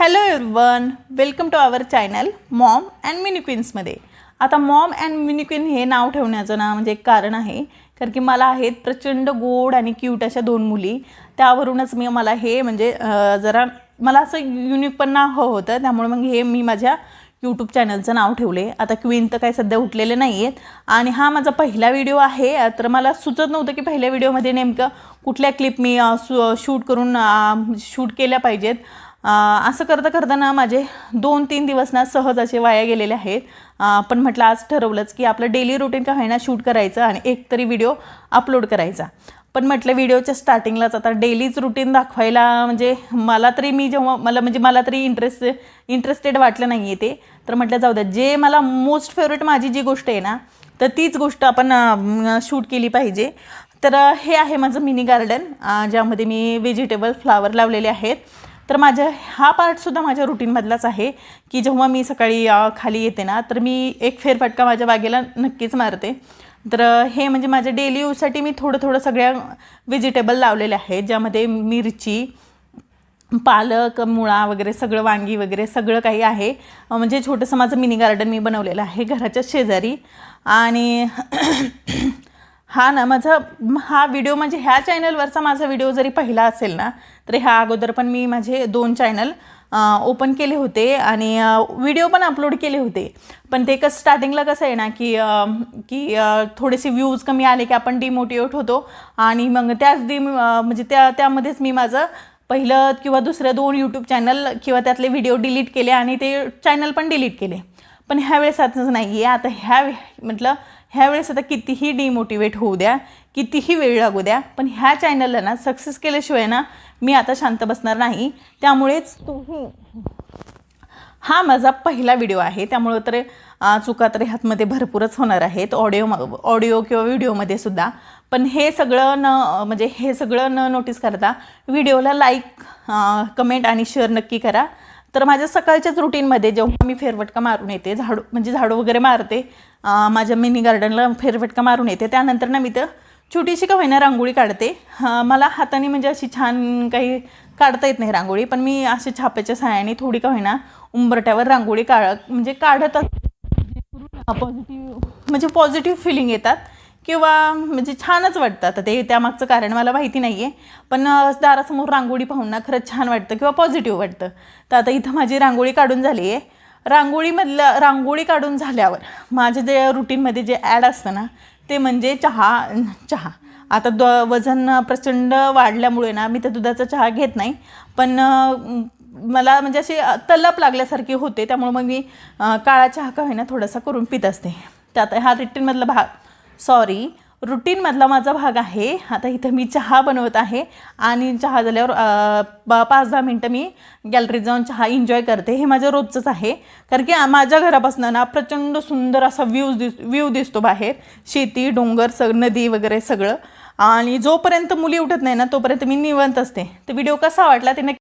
Hello everyone, welcome to our channel mom and mini क्वीन्समध्ये. आता mom and mini queen हे नाव ठेवण्याचं ना म्हणजे एक कारण आहे, कारण की मला आहेत प्रचंड गोड आणि क्यूट अशा दोन मुली. त्यावरूनच मला हे म्हणजे जरा मला असं युनिक पण नाव हवं होतं, त्यामुळे मग हे मी माझ्या यूट्यूब चॅनलचं नाव ठेवले. आता क्वीन तर काही सध्या उठलेले नाही आहेत आणि हा माझा पहिला व्हिडिओ आहे. तर मला सुचत नव्हतं की पहिल्या व्हिडिओमध्ये नेमकं कुठल्या क्लिप मी शूट केल्या पाहिजेत. असं करता करताना माझे 2-3 दिवस ना सहज असे वाया गेलेले आहेत. पण म्हटलं आज ठरवलंच की आपलं डेली रुटीन का होईना शूट करायचं आणि एक तरी व्हिडिओ अपलोड करायचा. पण म्हटलं व्हिडिओच्या स्टार्टिंगलाच आता डेलीच रुटीन दाखवायला म्हणजे मला तरी इंटरेस्टेड वाटलं नाही आहे ते. तर म्हटलं जाऊ द्या, जे मला मोस्ट फेवरेट माझी जी गोष्ट आहे ना तर तीच गोष्ट आपण शूट केली पाहिजे. तर हे आहे माझं मिनी गार्डन, ज्यामध्ये मी व्हेजिटेबल फ्लावर लावलेले आहेत. तर हा पार्टसुद्धा माझ्या रुटीनमधलाच आहे की जेव्हा मी सकाळी खाली येते ना तर मी एक फेरफटका माझ्या बागेला नक्कीच मारते. तर हे म्हणजे माझ्या डेली यूजसाठी मी थोडं सगळ्या व्हेजिटेबल लावलेले आहेत, ज्यामध्ये मिरची, पालक, मुळा वगैरे सगळं, वांगी वगैरे सगळं काही आहे. म्हणजे छोटंसं माझं मिनी गार्डन मी बनवलेलं आहे घराच्या शेजारी. आणि हा व्हिडिओ म्हणजे ह्या चॅनलवरचा माझा व्हिडिओ जरी पहिला असेल ना तर ह्या अगोदर पण मी माझे 2 चॅनल ओपन केले होते आणि व्हिडिओ पण अपलोड केले होते. पण ते स्टार्टिंगला कसं आहे ना की थोडेसे व्ह्यूज कमी आले की आपण डिमोटिवेट होतो आणि मग त्यामध्येच मी माझं पहिलं किंवा दुसरं 2 यूट्यूब चॅनल किंवा त्यातले व्हिडिओ डिलीट केले आणि ते चॅनल पण डिलीट केले. पण ह्यावेळेस असंच नाही आहे. आता ह्यावेळेस आता कितीही डिमोटिवेट होऊ द्या, कितीही वेळ लागू द्या, पण ह्या चॅनलला ना सक्सेस केल्याशिवाय ना मी आता शांत बसणार नाही. त्यामुळेच हा माझा पहिला व्हिडिओ आहे, त्यामुळं तर चुका तर ह्यातमध्ये भरपूरच होणार आहेत, ऑडिओ किंवा व्हिडिओमध्ये सुद्धा. पण हे सगळं न नोटीस करता व्हिडिओला लाईक, कमेंट आणि शेअर नक्की करा. तर माझ्या सकाळच्याच रुटीनमध्ये जेव्हा मी फेरफटका मारून येते, झाडू वगैरे मारते, माझ्या मिनी गार्डनला फेरफटका मारून येते, त्यानंतर ना मी तर छोटीशी का होईना रांगोळी काढते. मला हाताने म्हणजे अशी छान काही काढता येत नाही रांगोळी, पण मी अशी छाप्याच्या सहाय्याने थोडी का होईना उंबरट्यावर रांगोळी काढत पॉझिटिव्ह फिलिंग येतात किंवा म्हणजे छानच वाटतं. आता त्यामागचं कारण मला माहिती नाही आहे, पण दारासमोर रांगोळी पाहून ना खरंच छान वाटतं किंवा पॉझिटिव्ह वाटतं. तर आता इथं माझी रांगोळी काढून झाली आहे. रांगोळी काढून झाल्यावर माझे जे रुटीनमध्ये जे ॲड असतं ना ते म्हणजे चहा. आता वजन प्रचंड वाढल्यामुळे ना मी तर दुधाचा चहा घेत नाही, पण मला म्हणजे अशी तलप लागल्यासारखी होते, त्यामुळे मग मी काळा चहा का होईना थोडासा करून पित असते. तर आता हा रुटीनमधला माझा भाग आहे. आता इथं मी चहा बनवत आहे आणि चहा झाल्यावर 5-10 मिनटं मी गॅलरीत जाऊन चहा एन्जॉय करते. हे माझं रोजचंच आहे, कारण की माझ्या घरापासून ना प्रचंड सुंदर असा व्ह्यू दिसतो बाहेर, शेती, डोंगर, नदी वगैरे सगळं. आणि जोपर्यंत मुली उठत नाही ना तोपर्यंत मी निवांत असते. तर व्हिडिओ कसा वाटला ते नक्की